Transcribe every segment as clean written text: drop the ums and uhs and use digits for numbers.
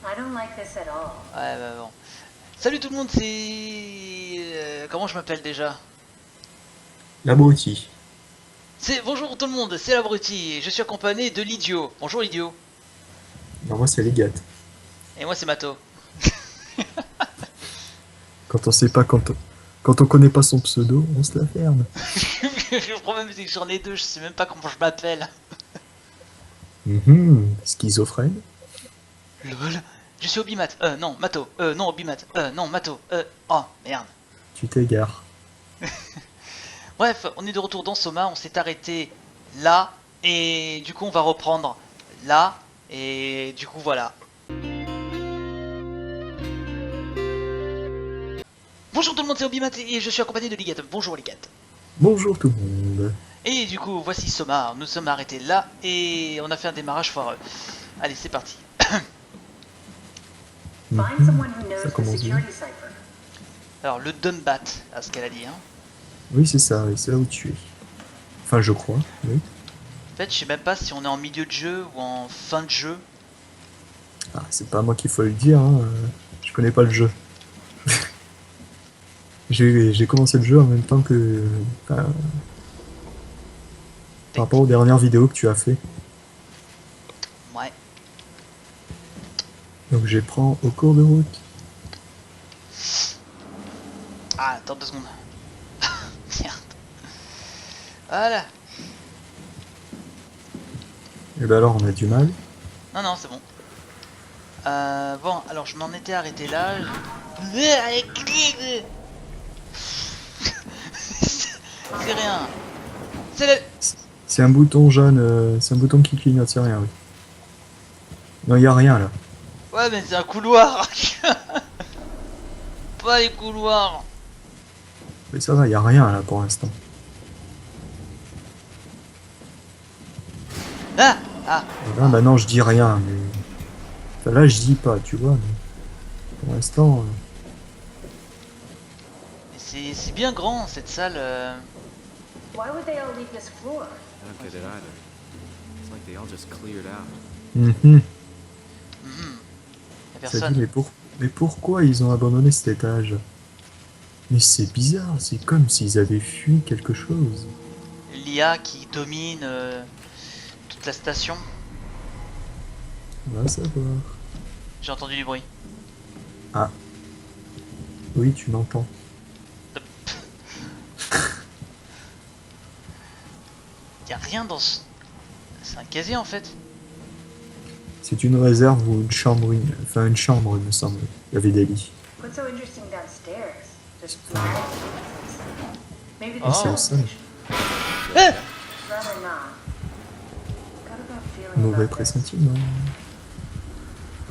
Ouais, bah bon. Salut tout le monde, c'est... comment je m'appelle déjà? L'abruti. C'est... Bonjour tout le monde, c'est l'abruti, je suis accompagné de l'idiot. Bonjour l'idiot. Non, moi, c'est les gâtes. Et moi c'est Mato. Quand on sait pas, quand on connaît pas son pseudo, on se la ferme. Le problème c'est que j'en ai deux, je sais même pas comment je m'appelle. Schizophrène. LOL. Je suis Obimat, non, Mato, non Obimat, non Mato, oh merde. Tu t'égares. Bref, on est de retour dans Soma, on s'est arrêté là, et du coup on va reprendre là, et du coup voilà. Bonjour tout le monde, c'est Obimat et je suis accompagné de Ligat. Bonjour Ligat. Bonjour tout le monde. Et du coup, voici Soma, nous sommes arrêtés là, et on a fait un démarrage foireux. Allez, c'est parti. Ça commence bien. Alors, le Dunbat, à ce qu'elle a dit, hein. Oui, c'est ça, oui, c'est là où tu es. Enfin, je crois, oui. En fait, je sais même pas si on est en milieu de jeu ou en fin de jeu. Ah, c'est pas à moi qu'il faut le dire, hein. Je connais pas le jeu. J'ai commencé le jeu en même temps que... par rapport aux dernières vidéos que tu as fait. Ouais. Donc, je les prends au cours de route. Ah, attends 2 secondes. Merde. Voilà. Et ben alors, on a du mal. Non, non, c'est bon. Bon, alors je m'en étais arrêté là. C'est rien. C'est le... C'est un bouton jaune, c'est un bouton qui clignote, c'est rien, oui. Non, y a rien là. Ouais, mais c'est un couloir. Pas les couloirs. Mais ça va, y a rien là pour l'instant. Ah. Ah. Là, maintenant, je dis rien, mais... Enfin, là, je dis pas, tu vois. Mais... Pour l'instant... C'est bien grand cette salle. Why would they all leave this floor? I don't get it either. It's like they all just cleared out. Mhm. Y'a Ça personne. dit, mais pourquoi ils ont abandonné cet étage? Mais c'est bizarre, c'est comme s'ils avaient fui quelque chose. L'IA qui domine toute la station. On va savoir. J'ai entendu du bruit. Ah. Oui, tu m'entends. Y'a rien dans ce... C'est un casier en fait. C'est une réserve ou une chambre, enfin une chambre, il me semble. Il y avait des lits. What's so interesting downstairs? Just maybe Oh. C'est le sol. rather not. Got a bad feeling Mauvais about this. pressentiment.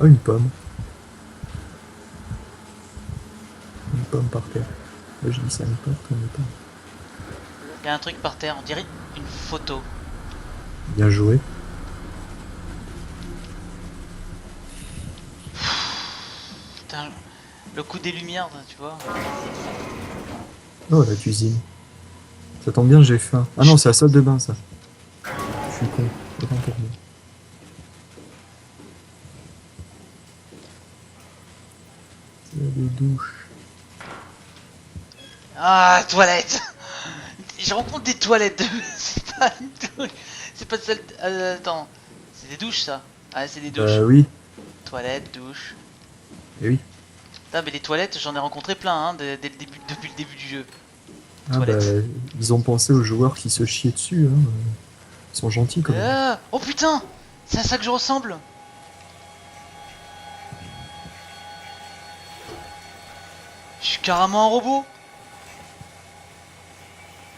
Oh, une pomme. Une pomme par terre. Là, je dis ça n'importe, mais pas. Y'a un truc par terre, on dirait une photo. Bien joué. Putain, le coup des lumières, tu vois. Oh, la cuisine. Ça tombe bien, j'ai faim. Ah non, c'est la salle de bain, ça. Je suis con. Autant pour moi. C'est des douches. Ah, toilette. Je rencontre des toilettes. C'est pas une douche. C'est pas celle... attends. C'est des douches ça. Ah, c'est des douches. Oui. Toilettes, douches. Et oui. Putain, mais les toilettes, j'en ai rencontré plein hein, dès le début, depuis le début du jeu. Ah bah, Toilettes. ils ont pensé aux joueurs qui se chiaient dessus. Hein. Ils sont gentils quand même. Oh putain. C'est à ça que je ressemble. Je suis carrément un robot.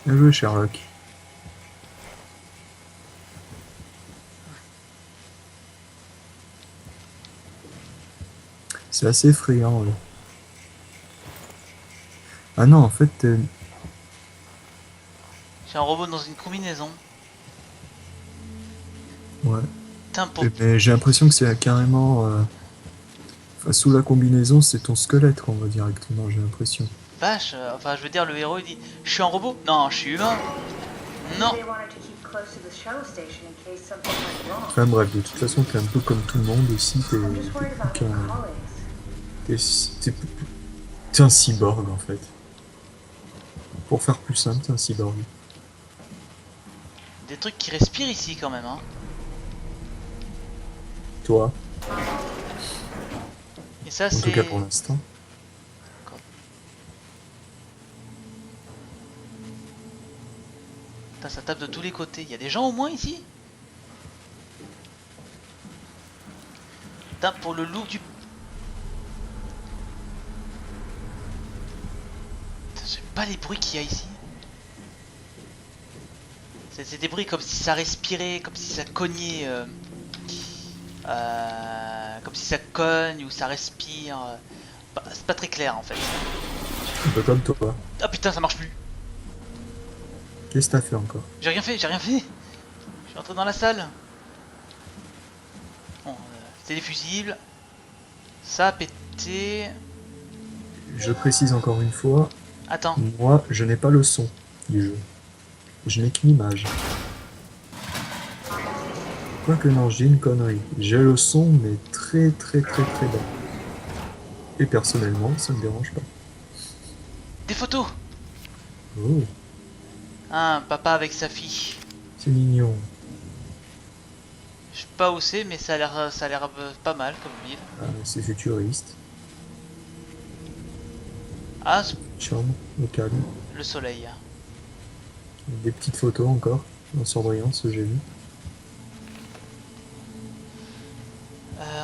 Bien joué, Sherlock. C'est assez effrayant, là. Ah non, en fait... Je suis un robot dans une combinaison. ouais. Putain, pour... Mais j'ai l'impression que c'est carrément... Enfin, sous la combinaison, c'est ton squelette qu'on voit directement, j'ai l'impression. Vache, enfin je veux dire le héros il dit je suis un robot. Non, je suis humain. Non. They wanted to keep close to the shuttle station in case something went wrong. Enfin bref, de toute façon, t'es un peu comme tout le monde ici, t'es I'm just worried about my qu'un- colleagues. t'es un cyborg en fait. Pour faire plus simple, t'es un cyborg. Des trucs qui respirent ici quand même, hein. Toi, Et ça en tout c'est... cas pour l'instant. Putain, ça tape de tous les côtés. Il y a des gens au moins ici? Putain, pour le look du... Putain, j'aime pas les bruits qu'il y a ici. C'est des bruits comme si ça respirait, comme si ça cognait. Comme si ça cogne ou ça respire. C'est pas très clair en fait. Un peu comme toi. Ah putain, ça marche plus. Qu'est-ce que t'as fait encore? J'ai rien fait, j'ai rien fait. Je suis entré dans la salle. Bon, c'était des fusibles. Ça a pété. Je précise encore une fois, Attends, moi je n'ai pas le son du jeu. Je n'ai qu'une image. Quoique non, j'ai une connerie. J'ai le son, mais très bas. Et personnellement, ça me dérange pas. des photos. Oh, Un papa avec sa fille. c'est mignon. Je sais pas où c'est, mais ça a l'air pas mal comme ville. Ah, c'est futuriste. Ah, Chambre, au calme. le soleil. Des petites photos encore, en surbrillance, j'ai vu.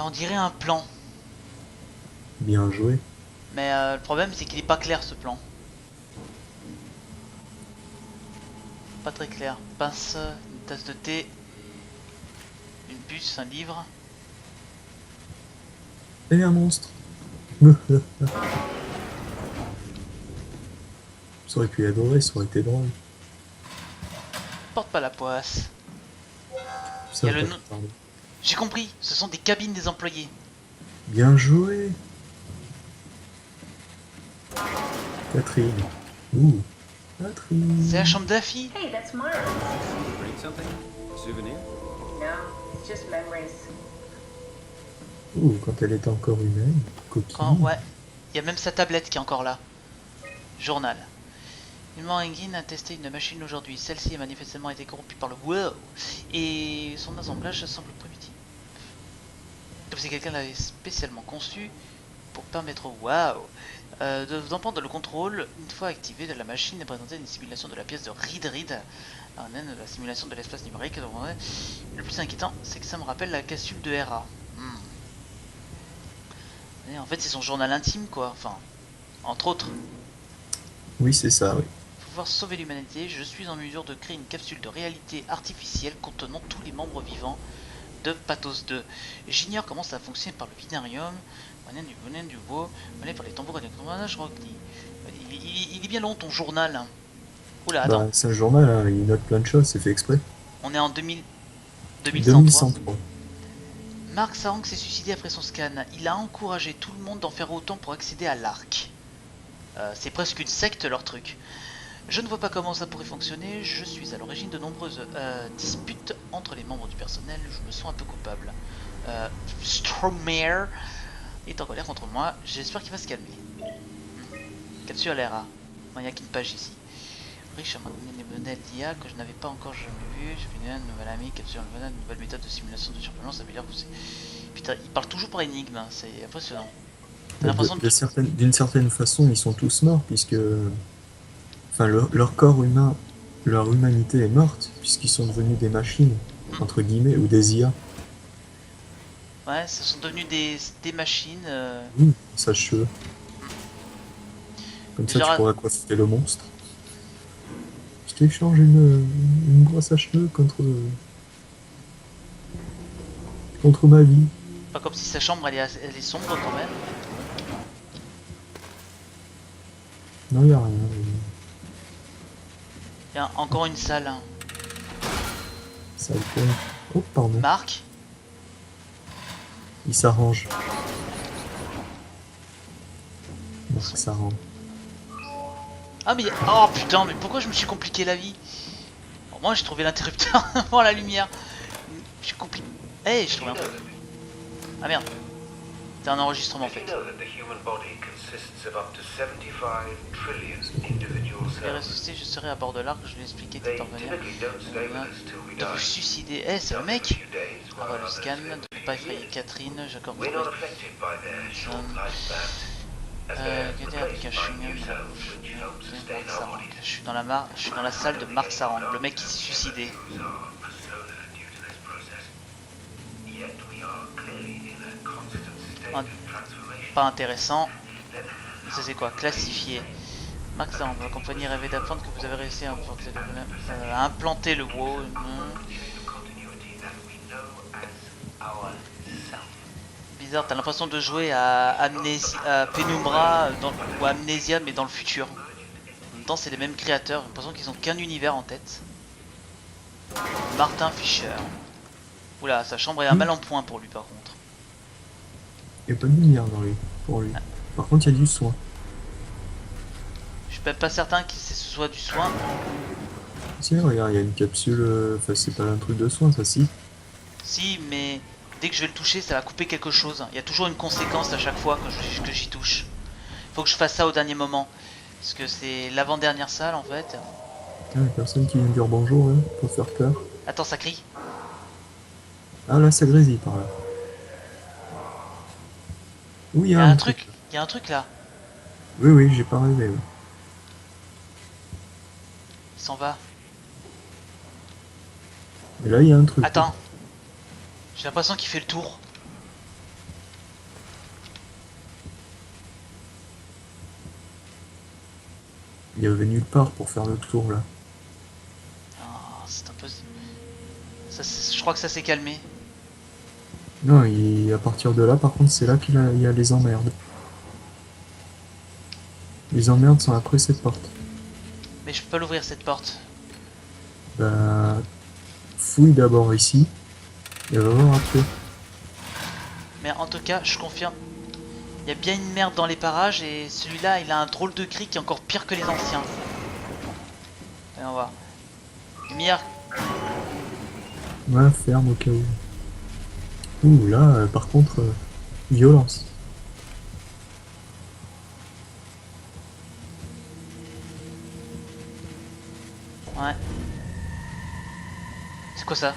On dirait un plan. Bien joué. Mais le problème c'est qu'il est pas clair ce plan. Pas très clair. Pince, une tasse de thé, une puce, un livre. Et un monstre. Ça aurait pu adorer, ça aurait été drôle. Porte pas la poisse. Ça Y a va le pas nom- tarder. J'ai compris, ce sont des cabines des employés. Bien joué. Catherine. Ouh. Catherine. C'est la chambre de la fille. Hey, that's Mara. Bring something? A souvenir? No, it's just memories. Ouh, quand elle était encore humaine. Coquine. Ouais, il y a même sa tablette qui est encore là. Journal. Newman Engin a testé une machine aujourd'hui. Celle-ci a manifestement été corrompue par le WoW. Et son assemblage semble primitif. Comme si quelqu'un l'avait spécialement conçu pour permettre au WoW d'en prendre le contrôle. Une fois activée, la machine est présentée une simulation de la pièce de Reed. De la simulation de l'espace numérique. Le plus inquiétant, c'est que ça me rappelle la capsule de Hera. Et en fait, c'est son journal intime, quoi. Enfin, entre autres. Oui, c'est ça, oui. Pour pouvoir sauver l'humanité, je suis en mesure de créer une capsule de réalité artificielle contenant tous les membres vivants de Pathos 2. J'ignore comment ça fonctionne par le binarium. Monen du beau, mené par les tambours et les commandages Rockney. Il est bien long ton journal. Hein. Oula, attends, Bah, c'est un journal, hein, il note plein de choses, c'est fait exprès. on est en 2103. 2103. Mark Sarang s'est suicidé après son scan. Il a encouragé tout le monde d'en faire autant pour accéder à l'arc. C'est presque une secte leur truc. Je ne vois pas comment ça pourrait fonctionner. Je suis à l'origine de nombreuses disputes entre les membres du personnel. Je me sens un peu coupable. Stromer est en colère contre moi. J'espère qu'il va se calmer. Capsule Hera. Il n'y a qu'une page ici. Riche a maintenu des modèles d'IA que je n'avais pas encore jamais vu. J'ai fait une nouvelle amie, capture une nouvelle méthode de simulation de surveillance. Ça veut dire que c'est... Putain, il parle toujours par énigme, hein. C'est impressionnant. T'as l'impression de... D'une certaine façon, ils sont tous morts, puisque... Enfin, leur corps humain, leur humanité est morte, puisqu'ils sont devenus des machines, entre guillemets, ou des IA. Ouais, ce sont devenus des machines. Oui, sache-le. Comme ça, Genre- tu pourras coiffer le monstre. Je t'échange une brosse à cheveux contre ma vie. Pas comme si sa chambre elle est sombre quand même. Non, y a rien. Tiens, encore une salle. Hein. Ça le fait. Oh, pardon. Marc, Il s'arrange. Marc s'arrange. ah mais oh putain, mais pourquoi je me suis compliqué la vie? moi j'ai trouvé l'interrupteur avant la lumière. J'ai compris. Eh, j'ai trouvé un truc. Ah merde. C'est un enregistrement en fait. Je vais ressusciter, je serai à bord de l'arc, je vais expliquer tout en venir. De vous suicider. Eh, c'est le mec. Avoir le scan, de ne pas effrayer Catherine, j'accorde. Je suis dans la salle de Marc Sarang, le mec qui s'est suicidé. Pas intéressant. Ça c'est quoi? Classifié. Marc Sarang, la compagnie rêvait d'apprendre que vous avez réussi à implanter le WoW. Bizarre, t'as l'impression de jouer à Penumbra ou à Amnesia mais dans le futur. En même temps c'est les mêmes créateurs, j'ai l'impression qu'ils ont qu'un univers en tête. Martin Fischer. Oula, sa chambre est un mal en point pour lui par contre. Il n'y a pas de lumière dans lui, pour lui. Par contre, il y a du soin. Je suis même pas certain que ce soit du soin. Si, regarde, il y a une capsule. Enfin, c'est pas un truc de soin, ça, si. Si, mais dès que je vais le toucher, ça va couper quelque chose. Il y a toujours une conséquence à chaque fois que j'y touche. Faut que je fasse ça au dernier moment. Parce que c'est l'avant-dernière salle en fait. Ah, la personne qui vient dire bonjour, hein, pour faire peur. Attends, ça crie. Ah, là, ça grésille par là. Oui, Il y a un truc. Il y a un truc là. Oui, oui, j'ai pas rêvé. Oui. Il s'en va. Et là, il y a un truc. Attends. J'ai l'impression qu'il fait le tour. Il avait nulle part pour faire le tour, là. Oh, c'est un peu... Ça, je crois que ça s'est calmé. Non, à partir de là, par contre, c'est là il y a les emmerdes. Les emmerdes sont après cette porte. Mais je peux pas l'ouvrir cette porte. Bah... Fouille d'abord ici. Et va voir après. Mais en tout cas, je confirme. Il y a bien une merde dans les parages et celui-là, il a un drôle de cri qui est encore pire que les anciens. Allez, on va. Lumière. Ouais, ferme au cas où. Ouh, là, par contre, violence. Ouais. C'est quoi ça?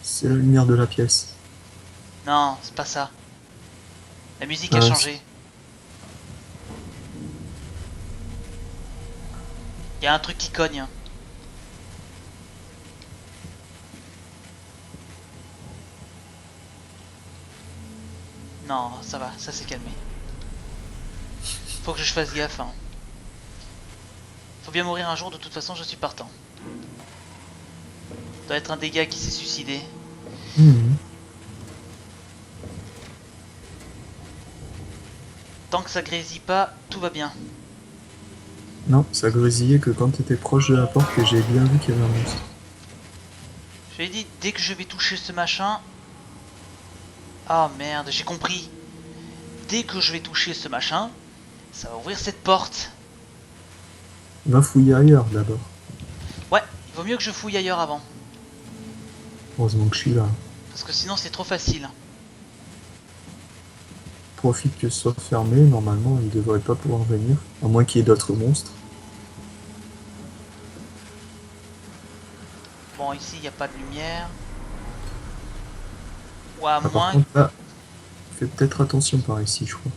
C'est la lumière de la pièce. Non, c'est pas ça. La musique a Ah, changé. Il y a un truc qui cogne. Non, ça va, ça s'est calmé. Faut que je fasse gaffe. Hein. Faut bien mourir un jour, de toute façon je suis partant. Doit être un des gars qui s'est suicidé. Mhm. Tant que ça grésille pas, tout va bien. Non, ça grésillait que quand t'étais proche de la porte et j'ai bien vu qu'il y avait un monstre. Je lui ai dit, dès que je vais toucher ce machin... Ah merde, j'ai compris. Dès que je vais toucher ce machin, ça va ouvrir cette porte. Va fouiller ailleurs d'abord. Ouais, il vaut mieux que je fouille ailleurs avant. Heureusement que je suis là. Parce que sinon c'est trop facile. Profite que ce soit fermé, normalement il devrait pas pouvoir venir. À moins qu'il y ait d'autres monstres. Bon, ici il n'y a pas de lumière. Ou à Ah, par moins... contre là, fais peut-être attention par ici, je crois.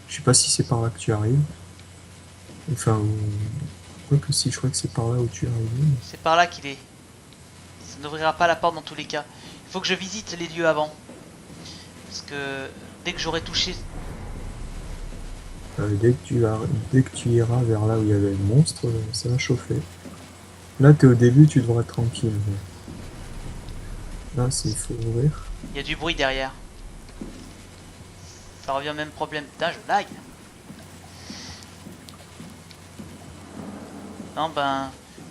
Je sais pas si c'est par là que tu arrives. Enfin, quoique si, je crois que c'est par là où tu arrives. Mais... C'est par là qu'il est. Ça n'ouvrira pas la porte dans tous les cas. Il faut que je visite les lieux avant. Parce que dès que j'aurai touché... Dès que tu iras vers là où il y avait le monstre, ça va chauffer. Là, t'es au début, tu devrais être tranquille. Mais... Là, il faut ouvrir. Il y a du bruit derrière. Ça revient au même problème. Putain, je lag. Non, ben...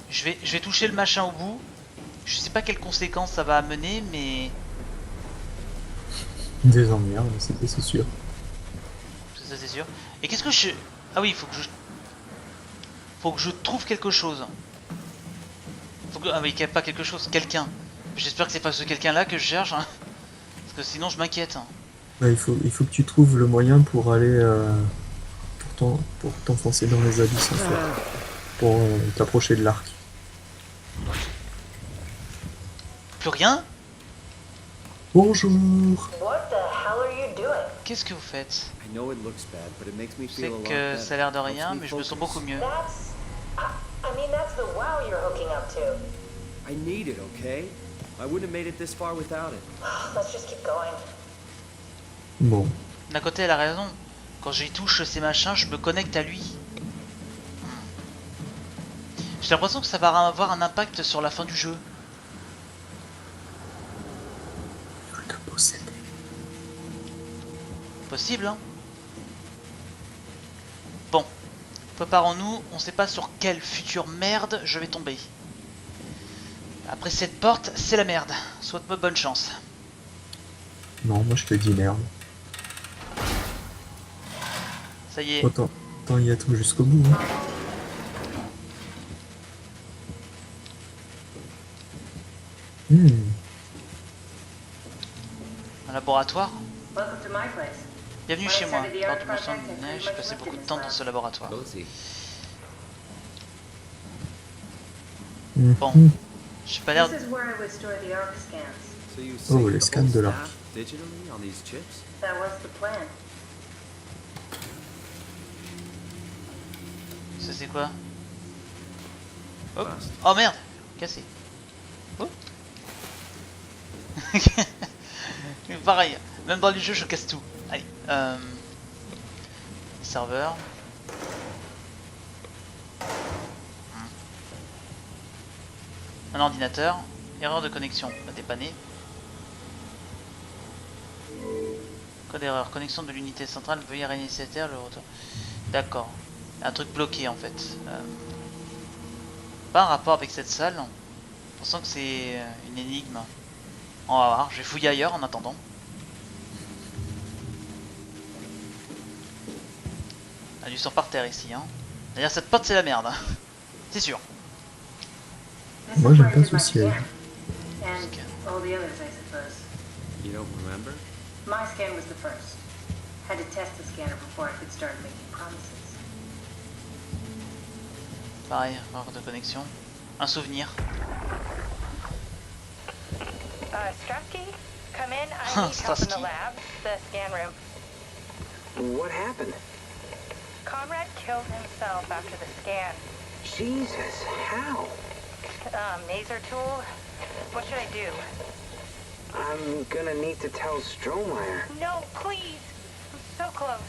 Je vais toucher le machin au bout. Je sais pas quelles conséquences ça va amener, mais... Des emmerdes, c'est sûr. Ça c'est sûr. Et qu'est-ce que je... Ah oui, faut que je trouve quelque chose. Ah oui, pas quelque chose, quelqu'un. J'espère que c'est pas ce quelqu'un-là que je cherche, hein. Parce que sinon je m'inquiète. Bah, il faut que tu trouves le moyen pour aller pour t'enfoncer dans les abysses en fait. Pour t'approcher de l'arc. Plus rien? Bonjour. What the hell are you doing? Qu'est-ce que vous faites? I know it looks bad, but it makes me Je feel sais a lot que better. ça a l'air de Helps rien, me mais je me sens focus. beaucoup mieux. I mean, that's the wow you're hooking up to. I need it, okay? I wouldn't have made it this far without it. Let's just keep going. Bon. D'un côté, elle a raison. Quand j'y touche ces machins, je me connecte à lui. J'ai l'impression que ça va avoir un impact sur la fin du jeu. Je te possède. Possible, hein? Bon. Préparons-nous. On sait pas sur quelle future merde je vais tomber. Après cette porte, c'est la merde. Souhaite-moi bonne chance. Non, moi je te dis merde. Ça y est. Autant y être jusqu'au bout. Hein. Un laboratoire. Welcome to my place. Bienvenue chez moi. Lors du monstre de neige, j'ai passé beaucoup de temps dans ce laboratoire. Cozy. Bon. Mhm. J'ai pas l'air... This is where I would store the ARC scans. So you Oh, sync les the scans whole de l'arc. staff digitally on these chips? That was the plan. Ça c'est quoi? Hop. Fast. Oh merde. Cassé. Oh. Pareil. Même dans les jeux, je casse tout. Allez. Serveur. Un ordinateur. Erreur de connexion. Va dépanner. Code erreur. Connexion de l'unité centrale. Veuillez réinitialiser le retour. D'accord. Un truc bloqué en fait. Pas un rapport avec cette salle. Pensant que c'est une énigme. On va voir. Je vais fouiller ailleurs en attendant. Il y a du sang par terre ici. Hein. D'ailleurs cette porte c'est la merde. Hein. C'est sûr. This Moi, is j'aime where I pas did my ce ciel. scan. And all the others, I suppose. You don't remember? My scan was the first. Had to test the scanner before I could start making promises. Pareil, erreur de connexion. Un souvenir. Strasky, come in. I need help in the Strasky. lab, the scan room. What happened? Conrad killed himself after the scan. Jesus, how? Maser tool. What should I do? I'm gonna need to tell Strohmeyer. No, please. I'm so close.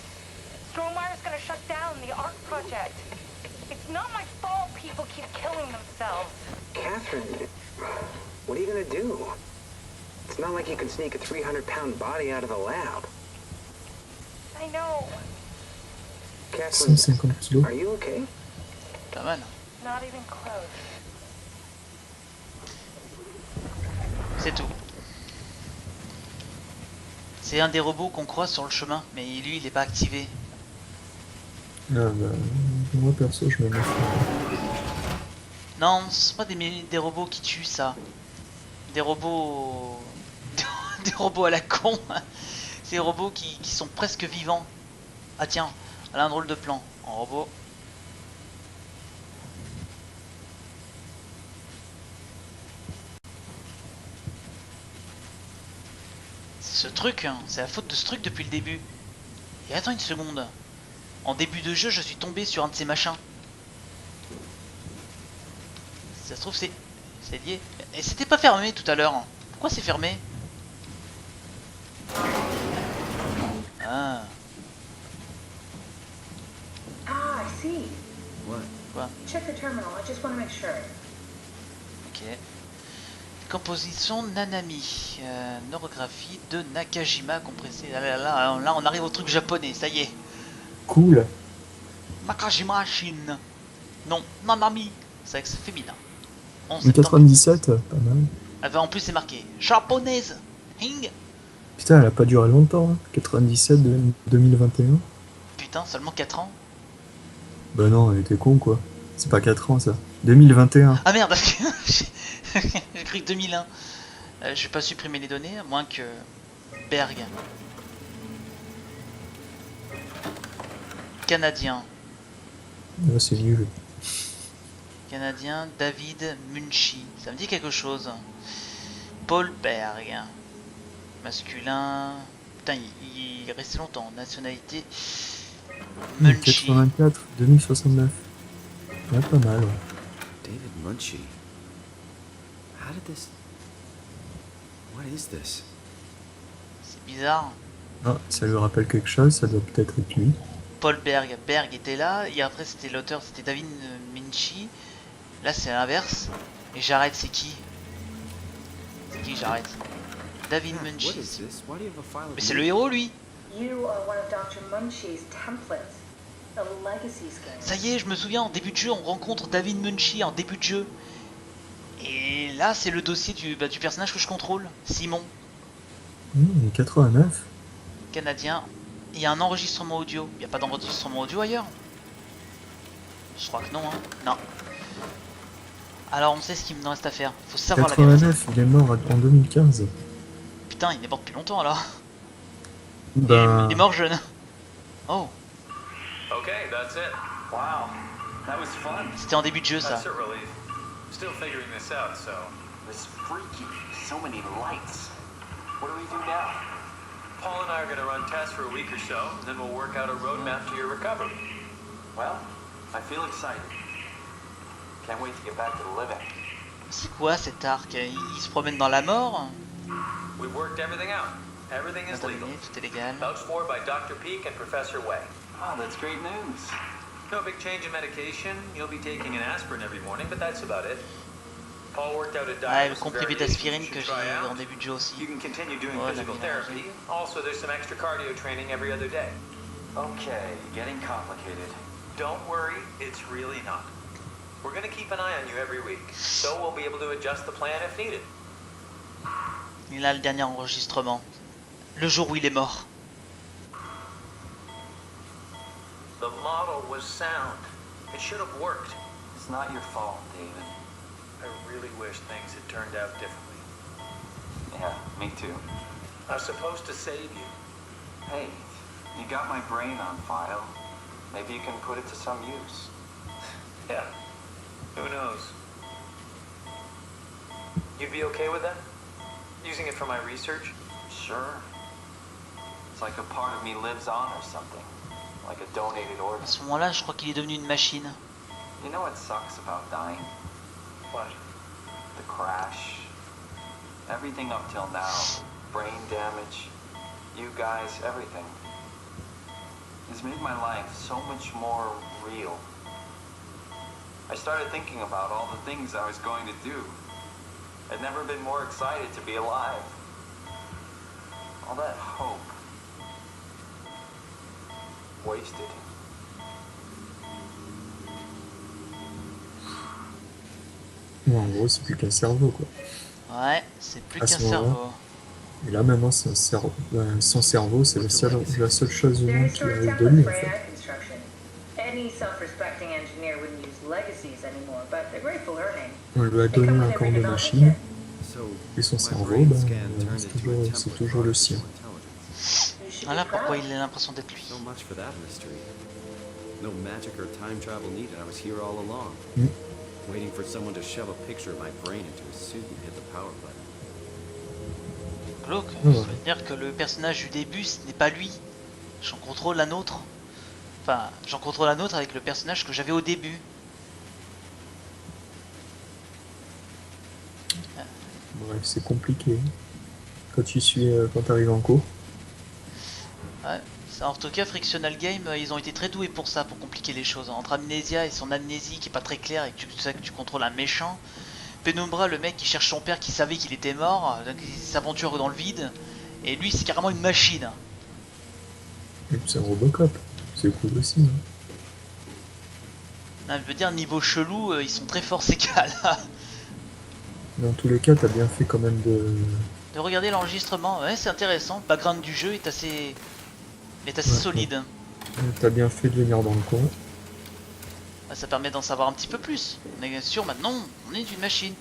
Strohmeyer's gonna shut down the art project. It's not my fault people keep killing themselves. Catherine, what are you gonna do? It's not like you can sneak a 300-pound body out of the lab. I know. Catherine, 150 kilos. are you okay? Pas mal. Not even close. C'est tout. C'est un des robots qu'on croise sur le chemin, mais lui il est pas activé. Ah bah, moi perso, je me méfie. Non, ce sont pas des robots qui tuent ça. Des robots... des robots à la con. C'est des robots qui sont presque vivants. Ah tiens, elle a un drôle de plan en robot. Ce truc, hein, c'est la faute de ce truc depuis le début. Et attends une seconde. En début de jeu, je suis tombé sur un de ces machins. Si ça se trouve, c'est lié. Et c'était pas fermé tout à l'heure. Pourquoi c'est fermé? Ah, Ah, I see. What? quoi? Check the terminal. I just want to make sure. Ok. Composition Nanami. Neurographie de Nakajima compressée. Là, on arrive au truc japonais, ça y est. Cool. Nakajima Shin. Non, Nanami. C'est vrai que c'est féminin. On Une s'est 97, pas mal. Ah bah, en plus c'est marqué japonaise. Hing. Putain, elle a pas duré longtemps. Hein. 97 de 2021. Putain, seulement 4 ans. Bah non, elle était con quoi. C'est pas 4 ans ça. 2021. Ah merde, j'ai cru que 2001. Je vais pas supprimer les données, à moins que Berg. Canadien. Ah, c'est nul. Canadien, David Munchi. Ça me dit quelque chose. Paul Berg. Masculin. Putain, il est resté longtemps. Nationalité. Munchi. 84, 2069. Ouais, pas mal. Ouais. David Munchie. How did this... What is this? C'est bizarre. Ah, ça lui rappelle quelque chose, ça doit peut-être être lui. Paul Berg. Berg était là. Et après, c'était l'auteur, c'était David Munchi. Là, c'est l'inverse. Et j'arrête, c'est qui? C'est qui j'arrête? David What Munchi. is this? Why do you have a file of Mais c'est le héros, lui. You are one of Dr. Munchie's templates. A legacy scanner. Ça y est, je me souviens, en début de jeu, on rencontre David Munchi en début de jeu. Et là, c'est le dossier du personnage que je contrôle, Simon, 89. Canadien. Il y a un enregistrement audio. Il n'y a pas d'enregistrement audio ailleurs? Je crois que non, hein. Non. Alors, on sait ce qu'il me reste à faire. Faut savoir la vérité. 89, il est mort en 2015. Putain, il est mort depuis longtemps, alors. Ben, Il est mort jeune. Oh, Okay, that's it. Wow, that was fun. c'était en début de jeu, ça. That's a relief. Still figuring this out, so. This freaky. So many lights. What do we do now? Paul and I are gonna run tests for a week or so, and then we'll work out a roadmap to your recovery. Well, I feel excited. Can't wait to get back to the living. C'est quoi cet arc? Il se promène dans la mort? We've worked everything out. Everything is legal. Attendez, tout est légal. Vouched for by Dr. Peak and Professor Way. Oh, that's great news. No big change in medication. You'll be taking an aspirin every morning, but that's about it. Paul worked out a Ah, diet le with some comprimé variations d'aspirine you que should j'ai try en out. début de jeu aussi. You can continue doing Oh, physical la therapy. Also, there's some extra cardio training every other day. Okay, getting complicated. Don't worry, it's really not. We're going to keep an eye on you every week, so we'll be able to adjust the plan if needed. Et là, le dernier enregistrement. Le jour où il est mort. The model was sound. It should have worked. It's not your fault, David. I really wish things had turned out differently. Yeah, me too. I was supposed to save you. Hey, you got my brain on file. Maybe you can put it to some use. Yeah, who knows? You'd be okay with that? Using it for my research? Sure. It's like a part of me lives on or something. Like a donated organ. À ce moment-là, je crois qu'il est devenu une machine. You know what sucks about dying? What? The crash. Everything up till now. Brain damage. You guys, everything. It's made my life so much more real. I started thinking about all the things I was going to do. I'd never been more excited to be alive. All that hope. Wasted. en gros, c'est plus qu'un cerveau quoi. Ouais, c'est plus À qu'un ce moment-là. cerveau. Et là maintenant, son cerveau, c'est la seule chose They're humaine qui historic arrive de templates lui for en fait. AI construction. Any self-respecting engineer wouldn't use legacies anymore, but they're great for learning. On lui a They donné come un with corps every de development machine, kit. So, et son my cerveau, brain ben, scan turned c'est into a c'est template toujours for le sien. artificial intelligence. You should Voilà be pourquoi proud. il a l'impression d'être lui. So much for that mystery. No magic or time travel needed. I was here all along. Mm. Waiting for someone to shove a picture of my brain into a suit and hit the power button. Glauque, Ouais. ça veut dire que le personnage du début, ce n'est pas lui. J'en contrôle un autre. Enfin, j'en contrôle un autre avec le personnage que j'avais au début. Bref, c'est compliqué. Quand quand t'arrives en cours. Ouais. En tout cas, Frictional Game, ils ont été très doués pour ça, pour compliquer les choses. Entre Amnesia et son amnésie qui est pas très claire et que tu sais que tu contrôles un méchant. Penumbra, le mec qui cherche son père qui savait qu'il était mort, donc il s'aventure dans le vide. Et lui, c'est carrément une machine. Et puis c'est un Robocop. C'est cool aussi. Hein. Non, je veux dire, niveau chelou, ils sont très forts ces gars-là. Dans tous les cas, t'as bien fait quand même De regarder l'enregistrement, ouais, c'est intéressant. Le background du jeu est assez Ouais. solide. T'as bien fait de venir dans le coin. Bah, ça permet d'en savoir un petit peu plus. On est sûr maintenant, on est une machine.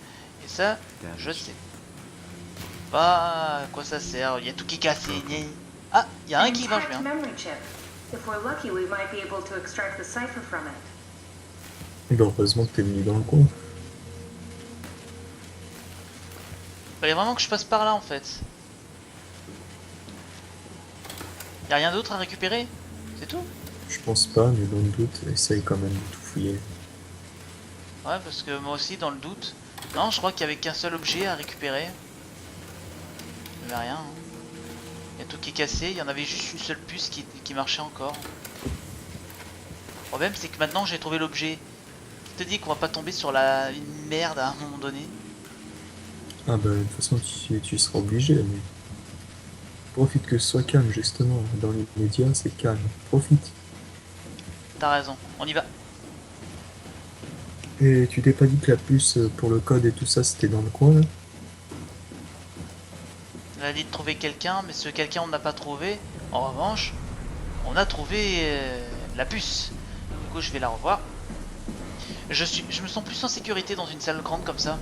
Et ça, je sais. Bah, à quoi ça sert? Il y a tout qui est cassé. Ah, il y a un qui marche bien. Memory chip. If we're lucky, we might be able to extract the cipher from it. Et ben, heureusement que t'es venu dans le coin. Fallait vraiment que je passe par là en fait. Y a rien d'autre à récupérer? C'est tout? Je pense pas, mais dans le doute, essaye quand même de tout fouiller. Ouais, parce que moi aussi, dans le doute. Non, je crois qu'il y avait qu'un seul objet à récupérer. Il n'y avait rien. Il y a tout qui est cassé. Il y en avait juste une seule puce qui marchait encore. Le problème, c'est que maintenant j'ai trouvé l'objet. Je te dis qu'on va pas tomber sur une merde à un moment donné. Ah bah de toute façon tu seras obligé, mais profite que ce soit calme justement, dans les médias c'est calme, profite. T'as raison, on y va. Et tu t'es pas dit que la puce pour le code et tout ça c'était dans le coin là? On a dit de trouver quelqu'un, mais ce quelqu'un on n'a pas trouvé. En revanche, on a trouvé la puce. Du coup je vais la revoir. Je me sens plus en sécurité dans une salle grande comme ça.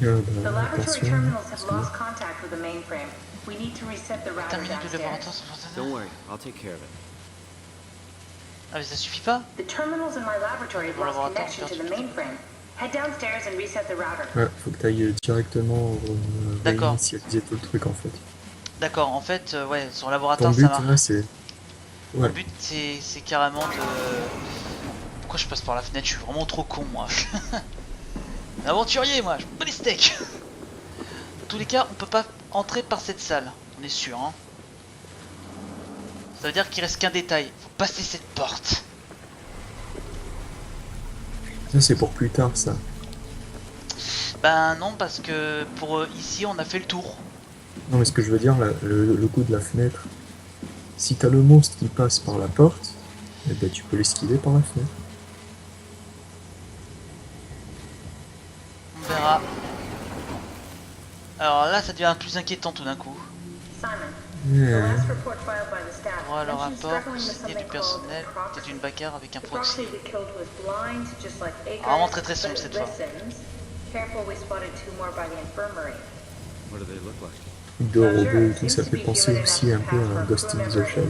The laboratory Attention, terminals have parce que- lost contact with the mainframe. We need to reset the router Terminé de downstairs. laboratoire sans Don't worry, I'll take care of it. Ah mais ça suffit pas. The terminals in my laboratory have Bon, lost laboratoire, connection to the perdu. mainframe. Head downstairs and reset the router. Ouais, faut que t'ailles directement D'accord. réinitialiser tout le truc en fait. D'accord, en fait, ouais, sur Ton laboratoire but ça marche. là c'est... Le Ouais, but c'est carrément de... Pourquoi je passe par la fenêtre? Je suis vraiment trop con moi. Un aventurier moi, je me bats les steaks. Dans tous les cas, on peut pas entrer par cette salle, on est sûr hein. Ça veut dire qu'il reste qu'un détail, faut passer cette porte. ça c'est pour plus tard ça. Ben non, parce que pour ici on a fait le tour. Non mais ce que je veux dire, le coup de la fenêtre, si t'as le monstre qui passe par la porte, eh ben tu peux l'esquiver par la fenêtre. On verra. Alors là ça devient plus inquiétant tout d'un coup. Simon, Ouais. the last report filed by the staff Droit le mentions rapport, struggling with signé something du called personnel, proxy. peut-être une bagarre avec un Proxy proxy. we killed was blind, just like Akers, Vraiment très très sombre but cette fois. listens. Careful, we spotted two more by the infirmary. What do they look like? Truc de robot et tout, ça fait penser aussi un peu à Ghost in the Shell.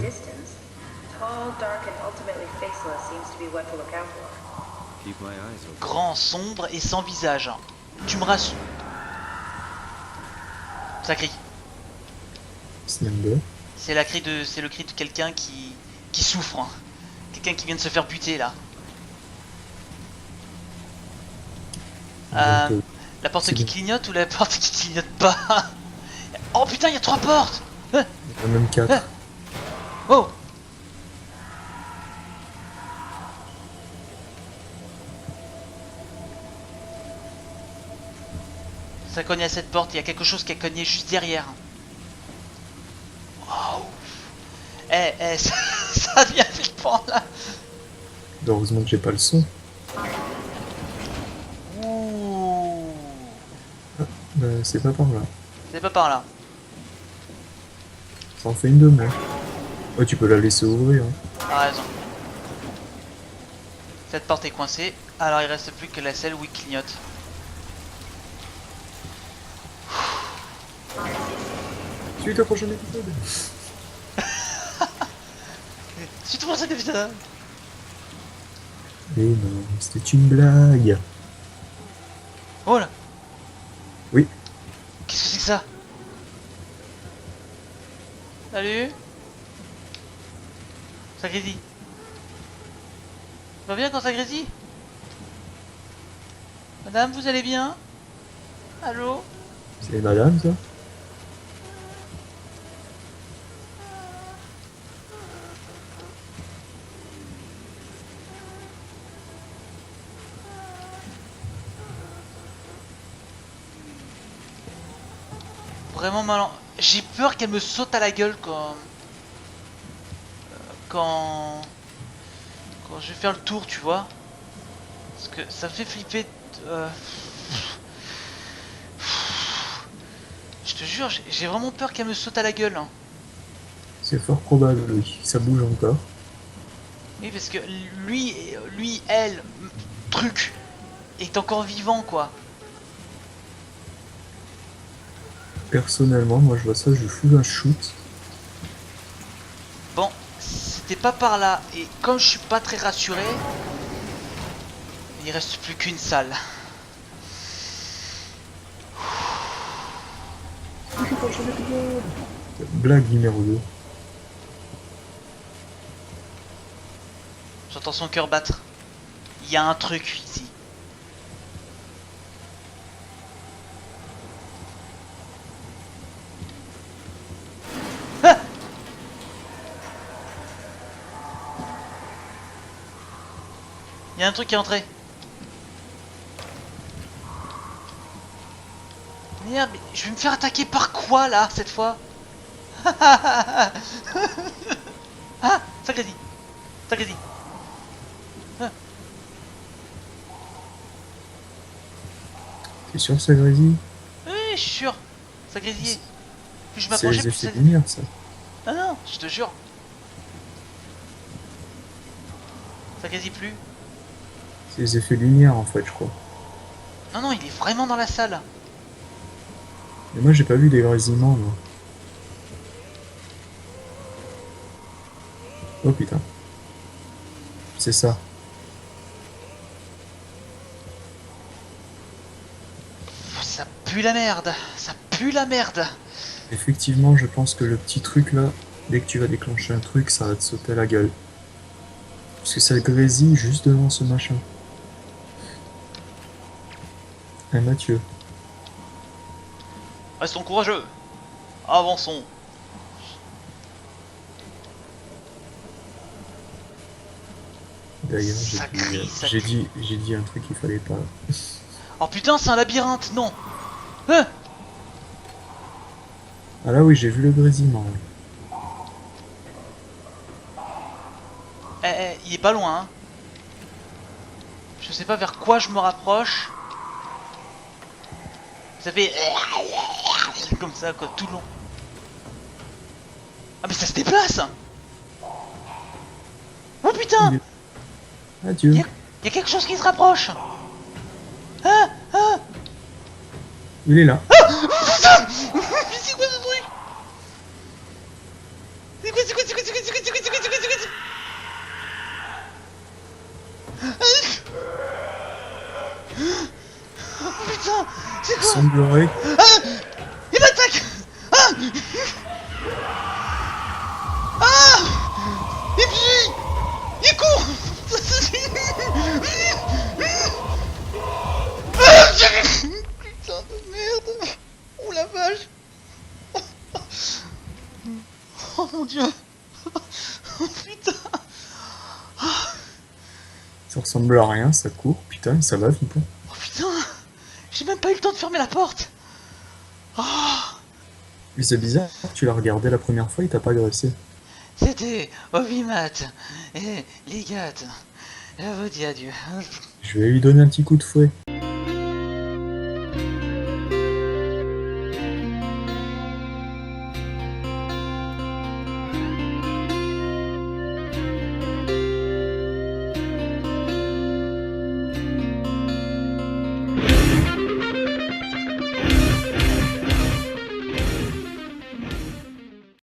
Tall, dark, and ultimately faceless seems to be what to look out for. Keep my eyes open. Grand, sombre et sans visage. Tu me rassures. Ça crie. Slender. C'est le cri de quelqu'un qui souffre. Hein. Quelqu'un qui vient de se faire buter là. Donc, La porte c'est qui bon. clignote ou la porte qui clignote pas? Oh putain, il y a 3 portes. il y en a même 4. Oh. Ça cogne à cette porte, il y a quelque chose qui a cogné juste derrière. Wow. Ça devient flippant là. Heureusement que j'ai pas le son. Ouh. C'est pas par là. C'est pas par là. Ça en fait une de moins. Ouais, tu peux la laisser ouvrir. Hein. T'as raison. Cette porte est coincée, alors il reste plus que la celle où il clignote. Suite au prochain épisode. C'est tout pour cet épisode. Mais non, c'était une blague. Oh là. Oui. Qu'est-ce que c'est que ça? Salut. Ça grésille. Ça va bien quand ça grésille? Madame, vous allez bien? Allô? C'est madame ça? Vraiment mal. J'ai peur qu'elle me saute à la gueule quand je vais faire le tour, tu vois. Parce que ça me fait flipper. Je te jure, j'ai vraiment peur qu'elle me saute à la gueule. Hein. C'est fort probable, oui. Ça bouge encore. Oui, parce que elle, truc, est encore vivant, quoi. Personnellement, moi je vois ça, je fous un shoot. Bon, c'était pas par là. Et comme je suis pas très rassuré, il reste plus qu'une salle. Blague numéro 2. J'entends son cœur battre. Il y a un truc ici. Ah! Il y a un truc qui est entré. Merde, mais je vais me faire attaquer par quoi là cette fois? Ah, ça grésille. Ça grésille. T'es sûr que ça grésille? Oui, je suis sûr. Ça grésillait. Plus je C'est m'approchais, les plus effets ça... de lumière, ça. Ah non, je te jure. Ça grésille plus. C'est les effets de lumière, en fait, je crois. Non, non, il est vraiment dans la salle. Mais moi, j'ai pas vu des grésillements, moi. Oh putain. C'est ça. Ça pue la merde. Ça pue la merde. Effectivement, je pense que le petit truc là, dès que tu vas déclencher un truc, ça va te sauter à la gueule. Parce que ça grésille juste devant ce machin. Eh Mathieu. Restons courageux. Avançons. D'ailleurs, Ça crie, ça j'ai crie. dit un truc qu'il fallait pas. Oh putain, c'est un labyrinthe, non. Hein? Ah là oui, j'ai vu le grésillement. Il est pas loin, hein. Je sais pas vers quoi je me rapproche. Ça fait... comme ça, quoi, tout le long. Ah mais ça se déplace. Oh putain. Adieu. Y a quelque chose qui se rapproche. Ah, ah. Il est là. Putain. Mais c'est quoi ce truc? C'est quoi, c'est quoi, c'est quoi, c'est quoi, c'est quoi, c'est quoi, c'est quoi, c'est quoi, c'est quoi, oh putain, c'est Il quoi? semblerait. Ah, il m'attaque. Ah, ah, et puis il court. Ah, putain de merde. Oh la vache. Oh mon dieu. Oh putain. Ça ressemble à rien, ça court. Putain, ça va vite. Hein. Oh putain. J'ai même pas eu le temps de fermer la porte. Oh. Mais c'est bizarre, tu l'as regardé la première fois, il t'a pas agressé. C'était Ovimat et les gars. Je vous dis adieu. Je vais lui donner un petit coup de fouet.